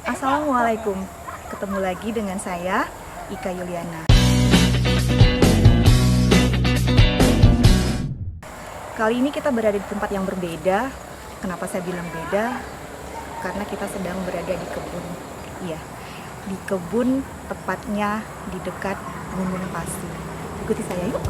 Assalamualaikum, ketemu lagi dengan saya, Ika Yuliana. Kali ini kita berada di tempat yang berbeda. Kenapa saya bilang beda? Karena kita sedang berada di kebun. Iya, di kebun, tepatnya di dekat Gunung Pasi. Ikuti saya yuk.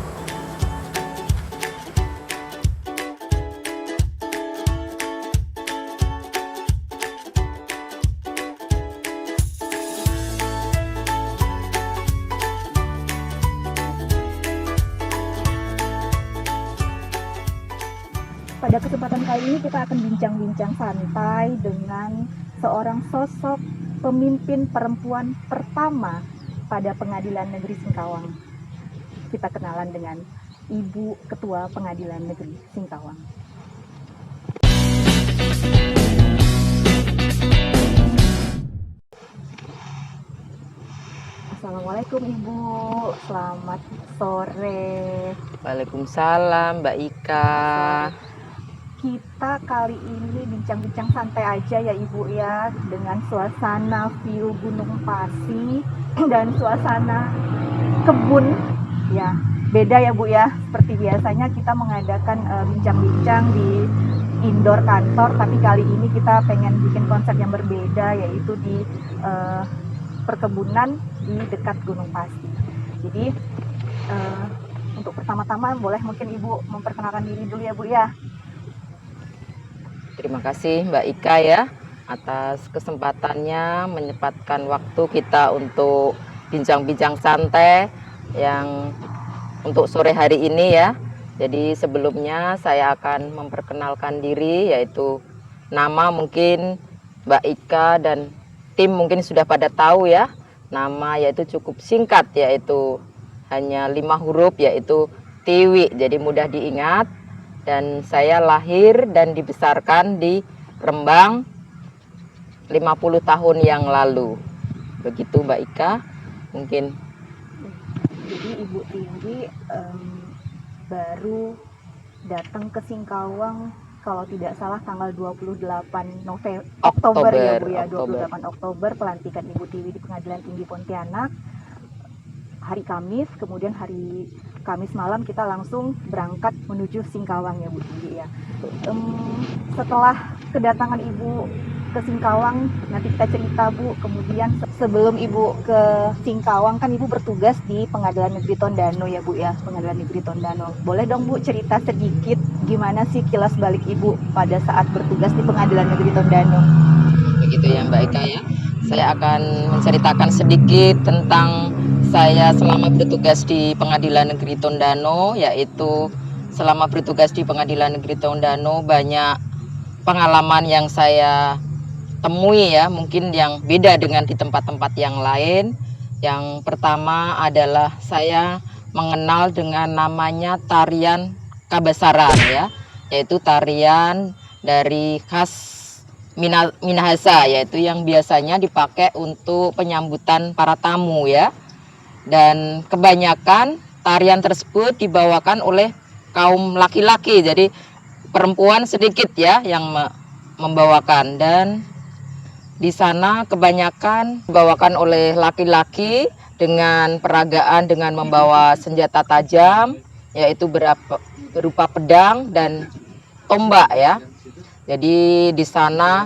Pada kesempatan kali ini kita akan bincang-bincang santai dengan seorang sosok pemimpin perempuan pertama pada Pengadilan Negeri Singkawang. Kita kenalan dengan Ibu Ketua Pengadilan Negeri Singkawang. Assalamualaikum Ibu, selamat sore. Waalaikumsalam Mbak Ika. Kita kali ini bincang-bincang santai aja ya Ibu ya, dengan suasana view Gunung Pasi dan suasana kebun ya. Beda ya Bu ya, seperti biasanya kita mengadakan bincang-bincang di indoor kantor, tapi kali ini kita pengen bikin konsep yang berbeda, yaitu di perkebunan di dekat Gunung Pasi. Jadi untuk pertama-tama boleh mungkin Ibu memperkenalkan diri dulu ya Bu ya. Terima kasih Mbak Ika ya atas kesempatannya menyempatkan waktu kita untuk bincang-bincang santai yang untuk sore hari ini ya. Jadi sebelumnya saya akan memperkenalkan diri, yaitu nama mungkin Mbak Ika dan tim mungkin sudah pada tahu ya. Nama yaitu cukup singkat, yaitu hanya 5 huruf, yaitu Tiwi, jadi mudah diingat. Dan saya lahir dan dibesarkan di Rembang 50 tahun yang lalu. Begitu Mbak Ika, mungkin. Jadi Ibu Tiwi baru datang ke Singkawang kalau tidak salah tanggal 28 Oktober ya Bu ya, 28 Oktober pelantikan Ibu Tiwi di Pengadilan Tinggi Pontianak. Hari Kamis, kemudian hari Kamis malam kita langsung berangkat menuju Singkawang ya Bu Tiwi ya. Setelah kedatangan Ibu ke Singkawang, nanti kita cerita Bu. Kemudian sebelum Ibu ke Singkawang kan Ibu bertugas di Pengadilan Negeri Tondano ya Bu ya, Pengadilan Negeri Tondano. Boleh dong Bu cerita sedikit gimana sih kilas balik Ibu pada saat bertugas di Pengadilan Negeri Tondano? Begitu ya Mbak Ika ya. Saya akan menceritakan sedikit tentang saya selama bertugas di Pengadilan Negeri Tondano, yaitu selama bertugas di Pengadilan Negeri Tondano banyak pengalaman yang saya temui ya, mungkin yang beda dengan di tempat-tempat yang lain. Yang pertama adalah saya mengenal dengan namanya tarian Kabasaran ya, yaitu tarian dari khas Minahasa, yaitu yang biasanya dipakai untuk penyambutan para tamu ya. Dan kebanyakan tarian tersebut dibawakan oleh kaum laki-laki, jadi perempuan sedikit ya yang membawakan. Dan di sana kebanyakan dibawakan oleh laki-laki dengan peragaan dengan membawa senjata tajam, yaitu berupa pedang dan tombak ya. Jadi di sana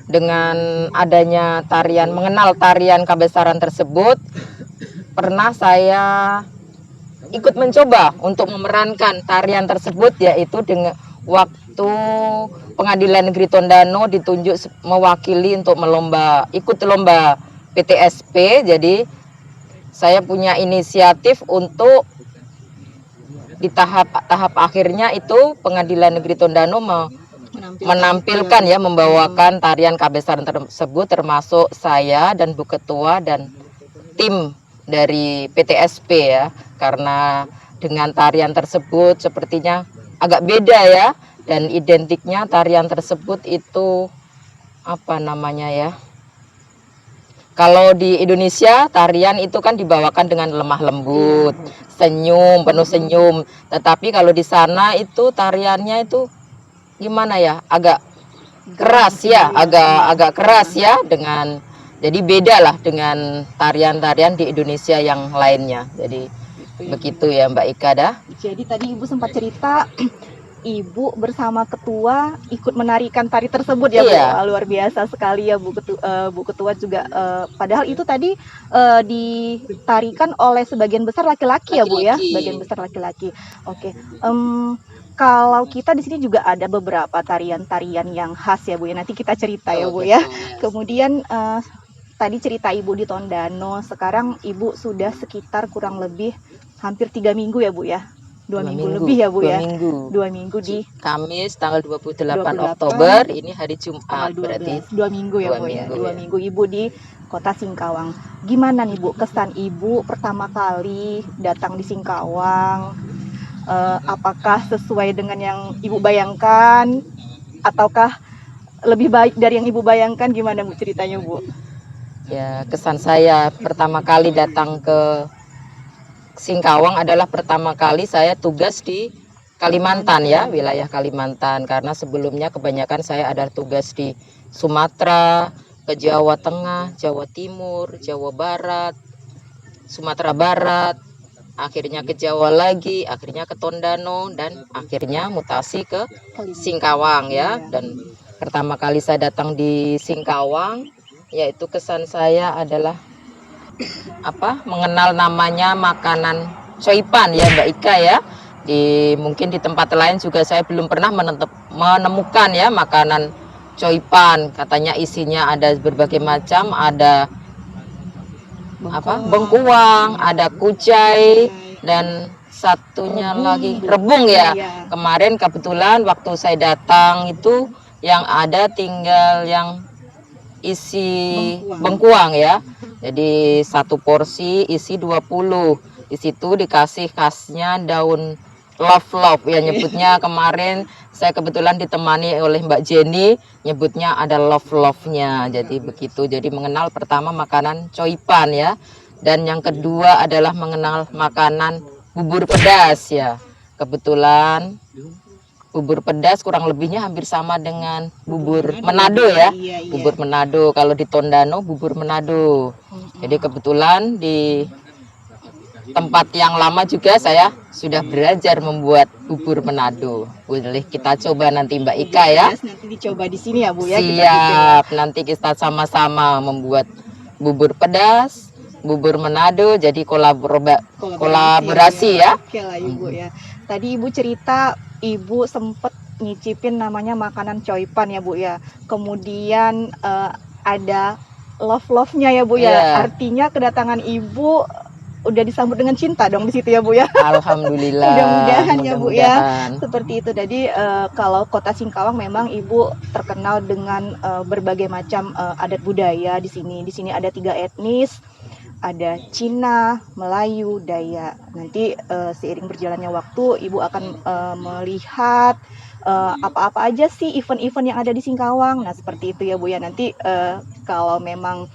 dengan adanya tarian, mengenal tarian Kabasaran tersebut, pernah saya ikut mencoba untuk memerankan tarian tersebut, yaitu dengan waktu Pengadilan Negeri Tondano ditunjuk mewakili untuk ikut lomba PTSP. Jadi saya punya inisiatif untuk di tahap akhirnya itu Pengadilan Negeri Tondano menampilkan ya, membawakan tarian Kabasaran tersebut, termasuk saya dan Bu Ketua dan tim dari PTSP ya, karena dengan tarian tersebut sepertinya agak beda ya, dan identiknya tarian tersebut itu apa namanya ya, kalau di Indonesia tarian itu kan dibawakan dengan lemah lembut, senyum, penuh senyum, tetapi kalau di sana itu tariannya itu gimana ya, agak keras ya, agak keras ya, dengan Jadi beda lah dengan tarian-tarian di Indonesia yang lainnya. Jadi begitu ya Mbak Ika dah. Jadi tadi Ibu sempat cerita Ibu bersama ketua ikut menarikan tari tersebut ya Bu. Iya. Wah, luar biasa sekali ya Bu Ketua juga. Padahal itu tadi ditarikan oleh sebagian besar laki-laki ya Bu ya, Laki-laki. sebagian besar laki-laki. Oke. Kalau kita di sini juga ada beberapa tarian-tarian yang khas ya Bu ya. Nanti kita cerita ya Bu ya. Kemudian tadi cerita Ibu di Tondano, sekarang Ibu sudah sekitar kurang lebih hampir 3 minggu ya Bu ya. 2 minggu lebih ya Bu ya. 2 minggu di Kamis tanggal 28 28 Oktober, ini hari Jumat tanggal 12. berarti. 2 minggu ya Bu ya. 2 minggu Ibu di Kota Singkawang. Gimana nih Bu kesan Ibu pertama kali datang di Singkawang? Apakah sesuai dengan yang Ibu bayangkan ataukah lebih baik dari yang Ibu bayangkan? Gimana Bu ceritanya Bu? Ya, kesan saya pertama kali datang ke Singkawang adalah pertama kali saya tugas di Kalimantan ya, wilayah Kalimantan, karena sebelumnya kebanyakan saya ada tugas di Sumatera, ke Jawa Tengah, Jawa Timur, Jawa Barat, Sumatera Barat, akhirnya ke Jawa lagi, akhirnya ke Tondano, dan akhirnya mutasi ke Singkawang ya. Dan pertama kali saya datang di Singkawang, yaitu kesan saya adalah mengenal namanya makanan coipan ya Mbak Ika ya. Mungkin di tempat lain juga saya belum pernah menemukan ya makanan coipan. Katanya isinya ada berbagai macam, ada bengkuang, ada kucai, dan satunya lagi rebung ya. Kemarin kebetulan waktu saya datang itu yang ada tinggal yang isi bengkuang ya. Jadi satu porsi isi 20. Di situ dikasih khasnya daun love ya nyebutnya. Kemarin saya kebetulan ditemani oleh Mbak Jenny, nyebutnya ada love-nya. Jadi begitu. Jadi mengenal pertama makanan coipan ya. Dan yang kedua adalah mengenal makanan bubur pedas ya. Kebetulan bubur pedas kurang lebihnya hampir sama dengan bubur Manado ya. Bubur Manado, kalau di Tondano bubur Manado. Jadi kebetulan di tempat yang lama juga saya sudah belajar membuat bubur Manado. Boleh kita coba nanti Mbak Ika ya. Nanti dicoba di sini ya Bu ya. Siap, nanti kita sama-sama membuat bubur pedas, bubur Manado, jadi kolaborasi ya. Oke lah Ibu ya. Tadi Ibu cerita Ibu sempet nyicipin namanya makanan coipan ya Bu ya. Kemudian ada love-nya ya Bu ya. Artinya kedatangan Ibu udah disambut dengan cinta dong di situ ya Bu ya. Alhamdulillah. Mudah-mudahan ya Bu ya. Seperti itu. Jadi kalau Kota Singkawang memang Ibu terkenal dengan berbagai macam adat budaya di sini. Di sini ada 3 etnis. Ada Cina, Melayu, Dayak. Nanti seiring berjalannya waktu, Ibu akan melihat apa-apa aja sih event-event yang ada di Singkawang. Nah seperti itu ya Bu ya. Nanti kalau memang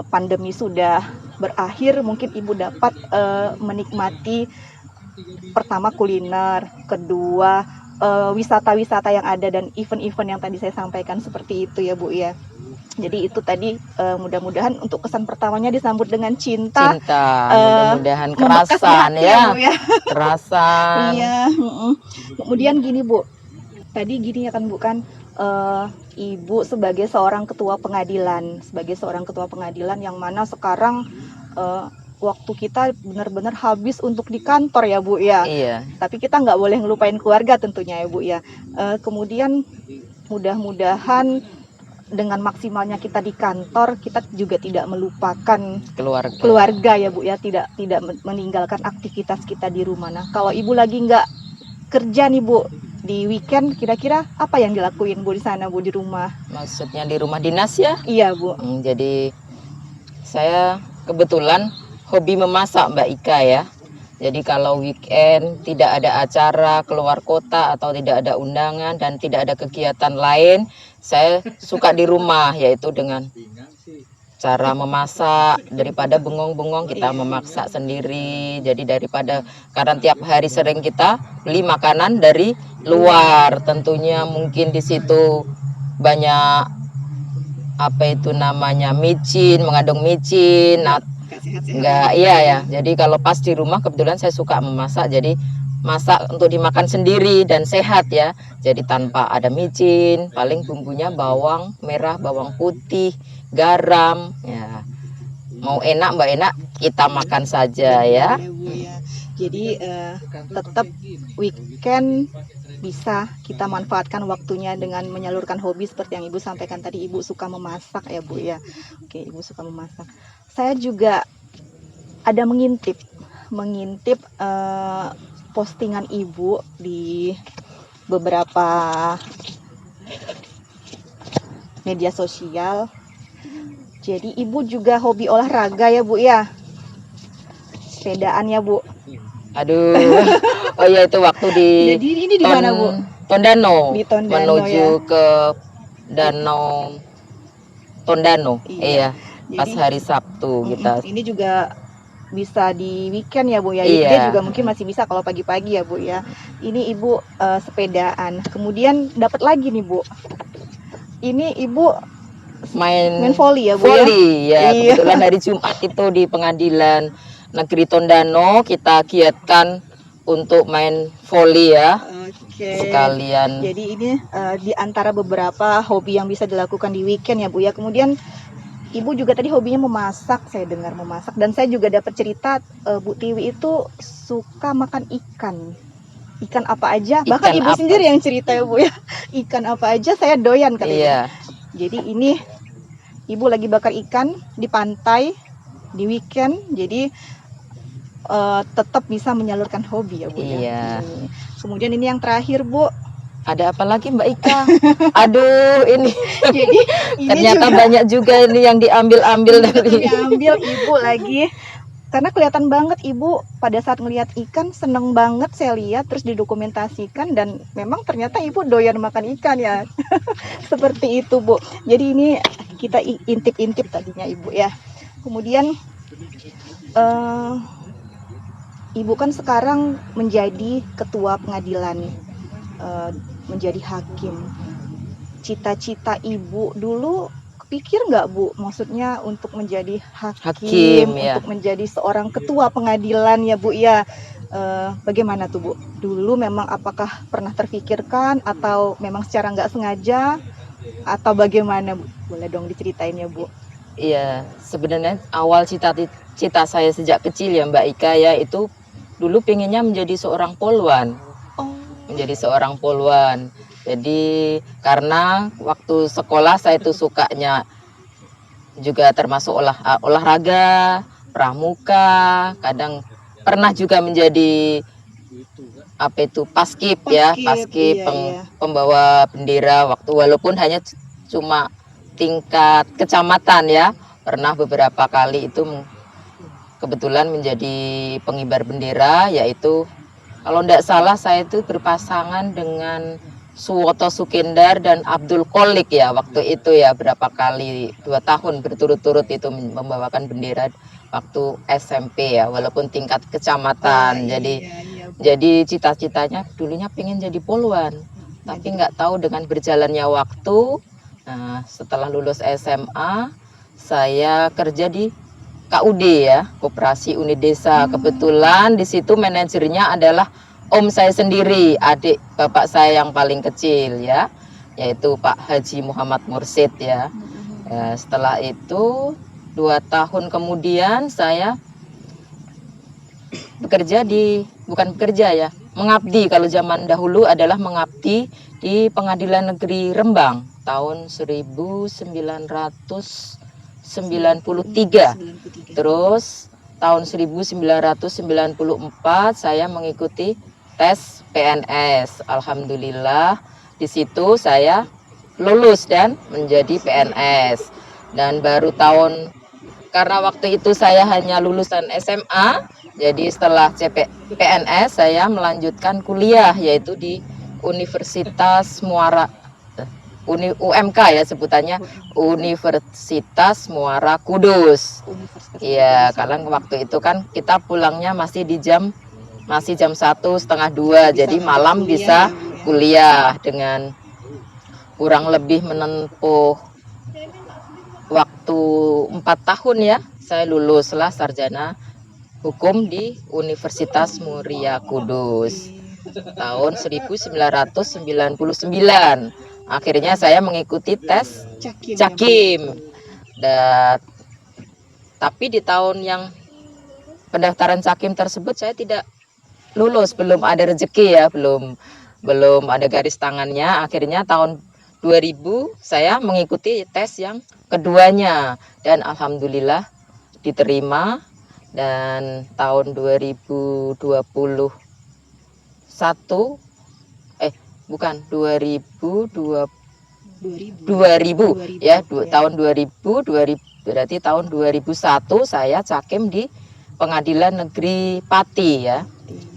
pandemi sudah berakhir, mungkin Ibu dapat menikmati pertama kuliner, kedua wisata-wisata yang ada dan event-event yang tadi saya sampaikan seperti itu ya Bu ya. Jadi itu tadi mudah-mudahan untuk kesan pertamanya disambut dengan cinta. Mudah-mudahan kerasan ya. Kerasan. Iya. Kemudian gini Bu, tadi gini ya kan Bu kan Ibu sebagai seorang ketua pengadilan, yang mana sekarang waktu kita benar-benar habis untuk di kantor ya Bu ya. Iya. Tapi kita nggak boleh ngelupain keluarga tentunya ya Bu ya. Kemudian mudah-mudahan dengan maksimalnya kita di kantor, kita juga tidak melupakan keluarga ya Bu ya, tidak meninggalkan aktivitas kita di rumah. Nah kalau Ibu lagi nggak kerja nih Bu, di weekend kira-kira apa yang dilakuin Bu di sana Bu, di rumah? Maksudnya di rumah dinas ya? Iya Bu. Jadi saya kebetulan hobi memasak Mbak Ika ya. Jadi kalau weekend tidak ada acara keluar kota atau tidak ada undangan dan tidak ada kegiatan lain, saya suka di rumah, yaitu dengan cara memasak. Daripada bengong-bengong kita memasak sendiri. Jadi daripada, karena tiap hari sering kita beli makanan dari luar, tentunya mungkin di situ banyak apa itu namanya, micin, mengandung micin. Nah, enggak, iya ya. Jadi kalau pas di rumah kebetulan saya suka memasak, jadi masak untuk dimakan sendiri dan sehat ya. Jadi tanpa ada micin, paling bumbunya bawang merah, bawang putih, garam ya. Mau enak Mbak enak, kita makan saja ya. Boleh, Bu, ya. Jadi tetap weekend bisa kita manfaatkan waktunya dengan menyalurkan hobi seperti yang Ibu sampaikan tadi. Ibu suka memasak ya Bu ya. Oke, Ibu suka memasak. Saya juga ada mengintip postingan Ibu di beberapa media sosial. Jadi Ibu juga hobi olahraga ya Bu ya. Sepedaan ya Bu. Aduh. Oh iya, itu waktu di Jadi ini di mana Bu? Tondano. Di Tondano Menuju ya. ke Danau Tondano. Iya. Iya. Pas hari Sabtu kita. Ini juga bisa di weekend ya Bu ya. Iya. Dia juga mungkin masih bisa kalau pagi-pagi ya Bu ya. Ini Ibu sepedaan. Kemudian dapat lagi nih Bu. Ini Ibu main volley ya Bu volley, ya. Iya. Kebetulan hari Jumat itu di Pengadilan Negeri Tondano kita giatkan untuk main volley ya. Oke. Sekalian. Jadi ini di antara beberapa hobi yang bisa dilakukan di weekend ya Bu ya. Kemudian Ibu juga tadi hobinya memasak, saya dengar memasak, dan saya juga dapat cerita Bu Tiwi itu suka makan ikan. Ikan apa aja? Bahkan Ibu sendiri yang cerita ya Bu ya. Ikan apa aja saya doyan katanya. Iya. Jadi ini Ibu lagi bakar ikan di pantai di weekend. Jadi tetap bisa menyalurkan hobi ya Bu ya. Iya. Kemudian ini yang terakhir Bu. Ada apa lagi Mbak Ika? Aduh, ini. Jadi ini ternyata juga banyak juga ini yang diambil-ambil dari. Diambil Ibu lagi. Karena kelihatan banget Ibu pada saat melihat ikan seneng banget saya lihat, terus didokumentasikan, dan memang ternyata Ibu doyan makan ikan ya. Seperti itu Bu. Jadi ini kita intip-intip tadinya Ibu ya. Kemudian Ibu kan sekarang menjadi ketua pengadilan, menjadi hakim. Cita-cita Ibu dulu pikir nggak Bu, maksudnya untuk menjadi hakim ya, untuk menjadi seorang ketua pengadilan ya Bu ya. Bagaimana tuh Bu? Dulu memang apakah pernah terfikirkan atau memang secara nggak sengaja atau bagaimana Bu? Boleh dong diceritain ya Bu. Iya, sebenarnya awal cita-cita saya sejak kecil ya Mbak Ika ya, itu dulu pengennya menjadi seorang polwan. Menjadi seorang polwan. Jadi karena waktu sekolah saya itu sukanya juga termasuk olahraga, pramuka, kadang pernah juga menjadi apa itu paskib ya, paskib iya. Pembawa bendera waktu, walaupun hanya cuma tingkat kecamatan ya, pernah beberapa kali itu kebetulan menjadi pengibar bendera, yaitu kalau tidak salah saya itu berpasangan dengan Suwoto Sukendar dan Abdul Qolik ya waktu itu ya, berapa kali 2 tahun berturut-turut itu membawakan bendera waktu SMP ya, walaupun tingkat kecamatan. Jadi cita-citanya dulunya pengen jadi polwan, tapi nggak tahu dengan berjalannya waktu. Nah, setelah lulus SMA saya kerja di KUD ya, Koperasi Unit Desa. Kebetulan di situ manajernya adalah om saya sendiri, adik bapak saya yang paling kecil ya, yaitu Pak Haji Muhammad Mursid ya. Setelah itu 2 tahun kemudian saya bekerja bukan bekerja ya, mengabdi, kalau zaman dahulu adalah mengabdi di Pengadilan Negeri Rembang tahun 1993. Terus tahun 1994 saya mengikuti tes PNS. Alhamdulillah di situ saya lulus dan menjadi PNS. Dan baru karena waktu itu saya hanya lulusan SMA, jadi setelah PNS saya melanjutkan kuliah, yaitu di Universitas Muara UMK ya sebutannya, Universitas Muara Kudus. Iya, karena waktu itu kan kita pulangnya masih jam 1:30, jadi malam bisa kuliah dengan kurang lebih menempuh waktu 4 tahun ya, saya luluslah sarjana hukum di Universitas Muria Kudus tahun 1999. Akhirnya saya mengikuti tes Cakim. Dan tapi di tahun yang pendaftaran Cakim tersebut saya tidak lulus, belum ada rezeki ya, belum ada garis tangannya. Akhirnya tahun 2000 saya mengikuti tes yang keduanya dan alhamdulillah diterima. Dan tahun 2021 bukan 2020 2000 ya, tahun 2000 berarti tahun 2001 saya Cakim di Pengadilan Negeri Pati ya.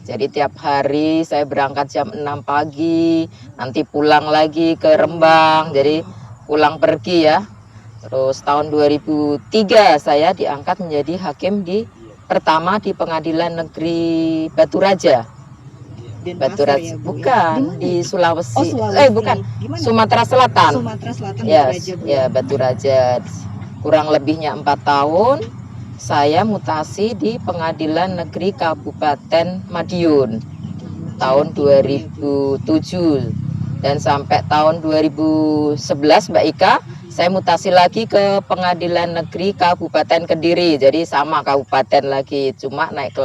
Jadi tiap hari saya berangkat jam 6 pagi, nanti pulang lagi ke Rembang, jadi pulang pergi ya. Terus tahun 2003 saya diangkat menjadi hakim pertama di Pengadilan Negeri Batu Raja. Batu Raja, ya, bukan di Sulawesi. Bukan, Sumatera Selatan. Sumatera Selatan. Ya, ya Batu Raja. Kurang lebihnya 4 tahun. Saya mutasi di Pengadilan Negeri Kabupaten Madiun tahun 2007 dan sampai tahun 2011 Mbak Ika saya mutasi lagi ke Pengadilan Negeri Kabupaten Kediri. Jadi sama kabupaten lagi, cuma naik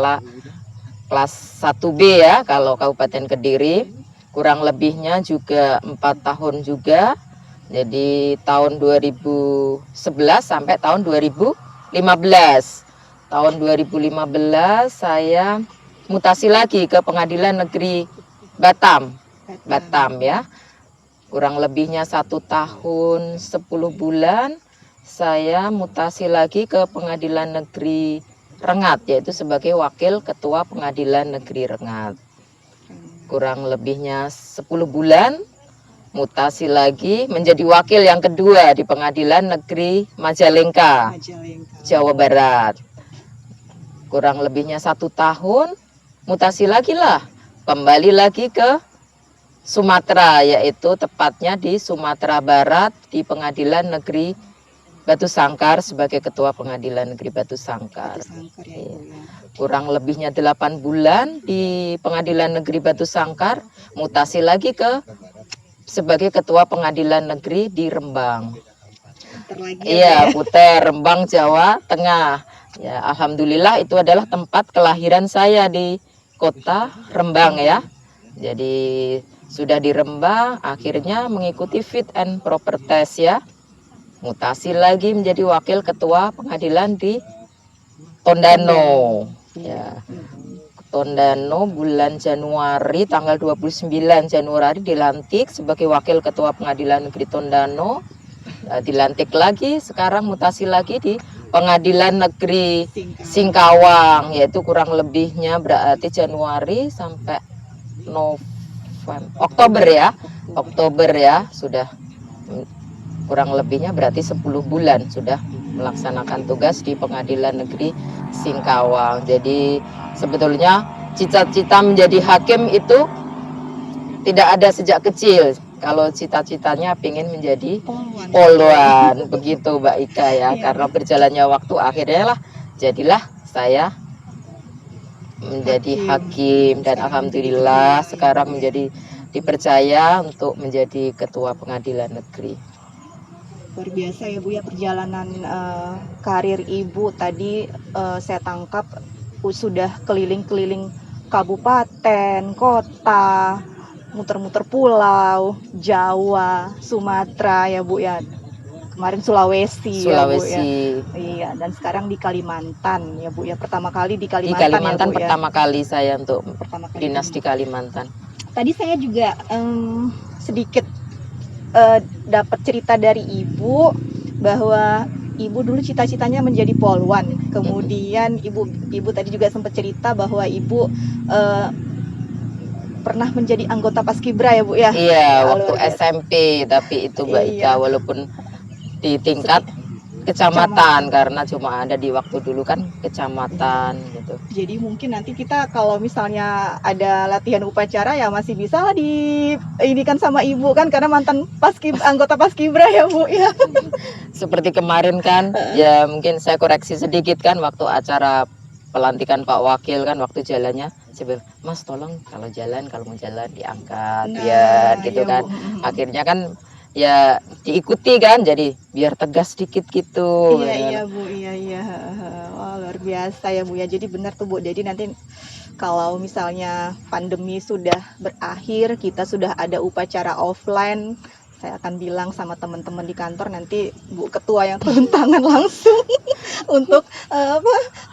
kelas 1B ya kalau Kabupaten Kediri. Kurang lebihnya juga 4 tahun juga. Jadi tahun 2011 sampai tahun 2015. Tahun 2015 saya mutasi lagi ke Pengadilan Negeri Batam ya. Kurang lebihnya 1 tahun 10 bulan saya mutasi lagi ke Pengadilan Negeri Rengat, yaitu sebagai wakil ketua Pengadilan Negeri Rengat. Kurang lebihnya 10 bulan mutasi lagi menjadi wakil yang kedua di Pengadilan Negeri Majalengka, Jawa Barat. Kurang lebihnya 1 tahun mutasi lagi lah, kembali lagi ke Sumatera, yaitu tepatnya di Sumatera Barat di Pengadilan Negeri Batu Sangkar sebagai ketua Pengadilan Negeri Batu Sangkar. Kurang lebihnya 8 bulan di Pengadilan Negeri Batu Sangkar, mutasi lagi ke sebagai ketua Pengadilan Negeri di Rembang. Iya, Puter, Rembang, Jawa Tengah. Ya, alhamdulillah itu adalah tempat kelahiran saya di kota Rembang ya. Jadi sudah di Rembang, akhirnya mengikuti fit and proper test ya. Mutasi lagi menjadi wakil ketua pengadilan di Tondano. Ya. Tondano bulan Januari, tanggal 29 Januari dilantik sebagai wakil ketua pengadilan negeri Tondano. Dilantik lagi, sekarang mutasi lagi di Pengadilan Negeri Singkawang, yaitu kurang lebihnya berarti Januari sampai Oktober ya, sudah kurang lebihnya berarti 10 bulan sudah melaksanakan tugas di Pengadilan Negeri Singkawang. Jadi sebetulnya cita-cita menjadi hakim itu tidak ada sejak kecil. Kalau cita-citanya ingin menjadi polwan, begitu Mbak Ika ya. Karena berjalannya waktu akhirnya jadilah saya menjadi hakim dan alhamdulillah sekarang dipercaya untuk menjadi ketua pengadilan negeri. Luar biasa ya Bu ya perjalanan karir Ibu tadi saya tangkap sudah keliling-keliling kabupaten, kota, muter-muter pulau, Jawa, Sumatera ya Bu ya. Kemarin Sulawesi. Ya, Bu, ya. Iya, dan sekarang di Kalimantan ya Bu ya. Pertama kali di Kalimantan. Di Kalimantan ya, Bu, pertama ya. Kali saya untuk dinas di Kalimantan. Tadi saya juga sedikit dapat cerita dari Ibu bahwa Ibu dulu cita-citanya menjadi polwan. Kemudian Ibu tadi juga sempat cerita bahwa Ibu pernah menjadi anggota Paskibra ya Bu ya. Iya, waktu SMP, tapi itu Mbak Ika walaupun di tingkat kecamatan karena cuma ada di waktu dulu kan kecamatan gitu. Jadi mungkin nanti kita kalau misalnya ada latihan upacara ya masih bisa lah di ini kan sama ibu kan karena mantan anggota Paskibra ya Bu ya. Seperti kemarin kan ya mungkin saya koreksi sedikit kan waktu acara pelantikan Pak Wakil kan waktu jalannya saya bilang, Mas tolong kalau mau jalan diangkat ya gitu ya, kan. Bu. Akhirnya kan ya diikuti kan jadi biar tegas sedikit gitu. Iya Bu, iya. Wah, luar biasa ya Bu ya. Jadi benar tuh Bu. Jadi nanti kalau misalnya pandemi sudah berakhir, kita sudah ada upacara offline, saya akan bilang sama teman-teman di kantor nanti Bu Ketua yang turun tangan langsung untuk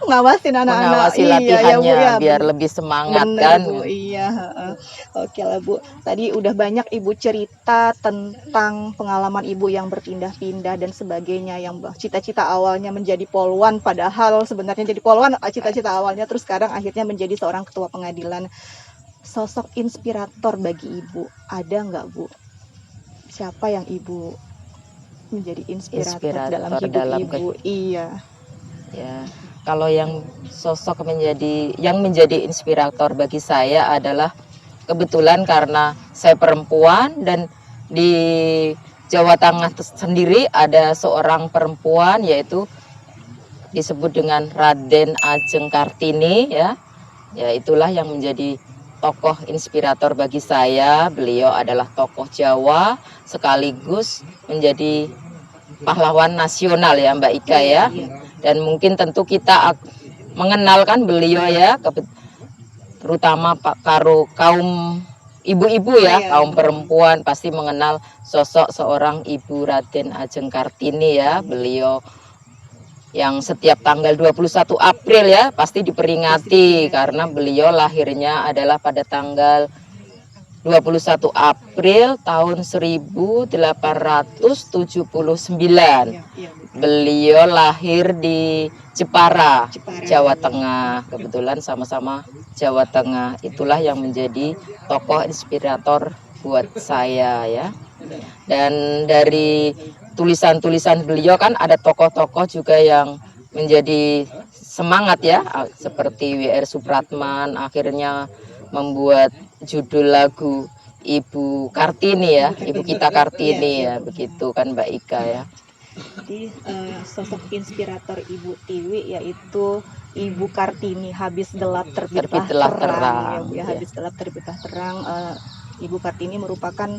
ngawasin anak-anak. Mengawasi latihannya biar lebih semangat. Bener, kan Bu, iya. Oke lah Bu, tadi udah banyak Ibu cerita tentang pengalaman Ibu yang berpindah-pindah dan sebagainya, yang cita-cita awalnya menjadi polwan, padahal sebenarnya jadi polwan cita-cita awalnya, terus sekarang akhirnya menjadi seorang ketua pengadilan. Sosok inspirator bagi Ibu ada nggak Bu? Siapa yang Ibu menjadi inspirator dalam hidup Ibu? Iya. Ya, kalau yang sosok yang menjadi inspirator bagi saya adalah kebetulan karena saya perempuan dan di Jawa Tengah sendiri ada seorang perempuan yaitu disebut dengan Raden Ajeng Kartini ya. Ya itulah yang menjadi tokoh inspirator bagi saya. Beliau adalah tokoh Jawa sekaligus menjadi pahlawan nasional ya Mbak Ika ya. Dan mungkin tentu kita mengenalkan beliau ya, terutama kaum ibu-ibu ya, kaum perempuan pasti mengenal sosok seorang Ibu Raden Ajeng Kartini ya. Beliau yang setiap tanggal 21 April ya pasti diperingati karena beliau lahirnya adalah pada tanggal 21 April tahun 1879. Beliau lahir di Jepara, Jawa Tengah. Kebetulan sama-sama Jawa Tengah. Itulah yang menjadi tokoh inspirator buat saya ya. Dan dari tulisan-tulisan beliau kan ada tokoh-tokoh juga yang menjadi semangat ya, seperti W.R. Supratman akhirnya membuat judul lagu Ibu Kartini ya, Ibu kita Kartini ya, begitu kan Mbak Ika ya. Jadi sosok inspirator Ibu Tiwi yaitu Ibu Kartini, habis gelap terbitlah terang. Ya, Bu, ya. Habis gelap terbitlah terang. Ibu Kartini merupakan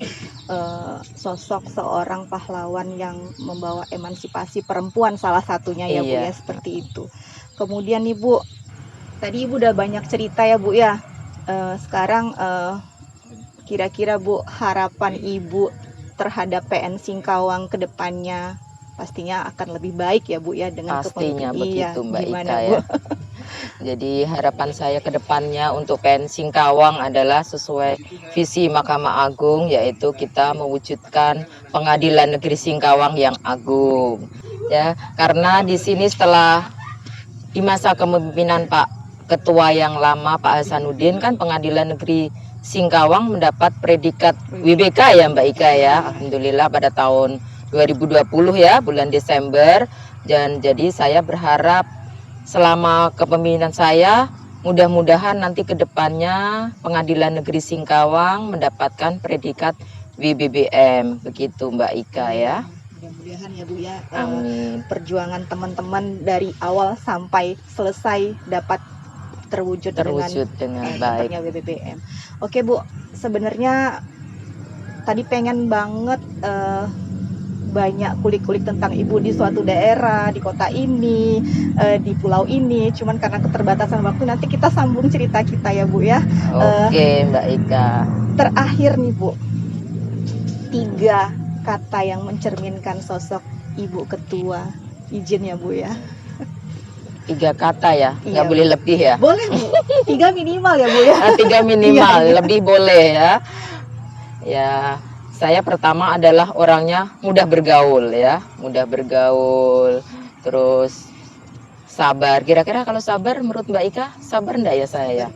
sosok seorang pahlawan yang membawa emansipasi perempuan salah satunya ya Bu ya, seperti itu. Kemudian Ibu, tadi Ibu udah banyak cerita ya Bu ya. Sekarang kira-kira Bu harapan Ibu terhadap PN Singkawang ke depannya pastinya akan lebih baik ya Bu ya dengan pastinya begitu Mbak gimana, Ika Bu? ya. Jadi harapan saya ke depannya untuk PN Singkawang adalah sesuai visi Mahkamah Agung, yaitu kita mewujudkan Pengadilan Negeri Singkawang yang agung. Ya, karena di sini setelah di masa kepemimpinan Pak Ketua yang lama Pak Hasanuddin kan Pengadilan Negeri Singkawang mendapat predikat WBK ya Mbak Ika ya. Alhamdulillah pada tahun 2020 ya bulan Desember. Dan jadi saya berharap selama kepemimpinan saya mudah-mudahan nanti ke depannya Pengadilan Negeri Singkawang mendapatkan predikat WBBM, begitu Mbak Ika ya. Mudah-mudahan ya Bu ya, perjuangan teman-teman dari awal sampai selesai dapat terwujud dengan baik WBBM. Oke Bu, sebenarnya tadi pengen banget banyak kulik-kulik tentang Ibu di suatu daerah, di kota ini, di pulau ini. Cuman karena keterbatasan waktu nanti kita sambung cerita kita ya Bu ya. Oke Mbak Ika. Terakhir nih Bu, 3 kata yang mencerminkan sosok Ibu Ketua. Izin ya Bu ya. 3 kata ya, nggak boleh lebih ya? Boleh Bu, 3 minimal ya Bu ya. 3 minimal, lebih boleh ya. Ya, saya pertama adalah orangnya mudah bergaul ya, terus sabar. Kira-kira kalau sabar menurut Mbak Ika, sabar enggak ya saya ya?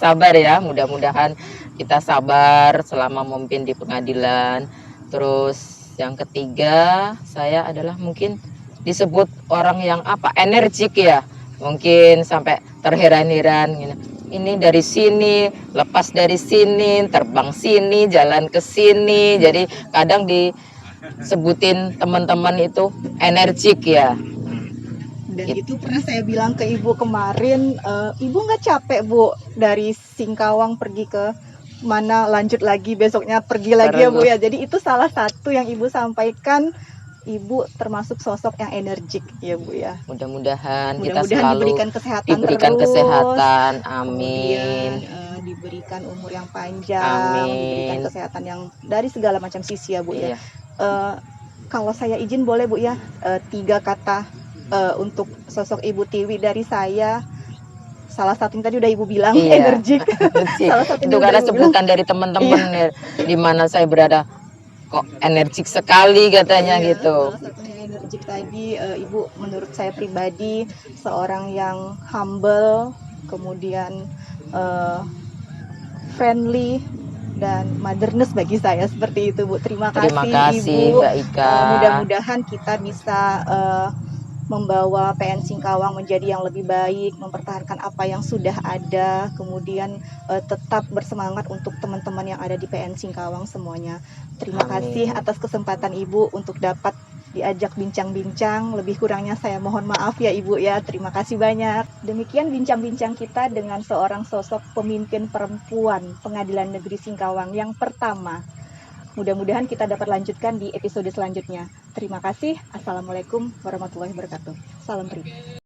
Sabar ya, mudah-mudahan kita sabar selama memimpin di pengadilan. Terus yang ketiga, saya adalah mungkin disebut orang yang apa, energik ya, mungkin sampai terheran-heran gitu. Ini dari sini, lepas dari sini, terbang sini, jalan ke sini. Jadi kadang disebutin teman-teman itu energik ya. Dan itu pernah saya bilang ke ibu kemarin, ibu nggak capek bu dari Singkawang pergi ke mana, lanjut lagi besoknya pergi lagi ya bu ya. Jadi itu salah satu yang ibu sampaikan, ibu termasuk sosok yang energik ya bu ya. Mudah-mudahan kita Mudah-mudahan selalu diberikan kesehatan diberikan terus, kesehatan, kemudian amin. diberikan umur yang panjang, diberikan Amin. kesehatan yang dari segala macam sisi ya bu ya. Iya. Kalau saya izin boleh bu ya, 3 kata untuk sosok Ibu Tiwi dari saya. Salah satunya tadi udah ibu bilang, Iya. energik. Salah satunya Itu udah karena ibu bilang. sebutan dari teman-teman Iya. ya, di mana saya berada, kok energik sekali katanya Iya, gitu. salah satunya energik tadi, ibu menurut saya pribadi seorang yang humble, kemudian friendly dan motherness bagi saya, seperti itu bu. Terima Terima kasih kasih ibu. Mbak Ika. Mudah-mudahan kita bisa membawa PN Singkawang menjadi yang lebih baik, mempertahankan apa yang sudah ada, kemudian tetap bersemangat untuk teman-teman yang ada di PN Singkawang semuanya. Terima kasih Amin. atas kesempatan Ibu untuk dapat diajak bincang-bincang. Lebih kurangnya saya mohon maaf ya Ibu ya. Terima kasih banyak. Demikian bincang-bincang kita dengan seorang sosok pemimpin perempuan Pengadilan Negeri Singkawang yang pertama. Mudah-mudahan kita dapat lanjutkan di episode selanjutnya. Terima kasih. Assalamualaikum warahmatullahi wabarakatuh. Salam Tri.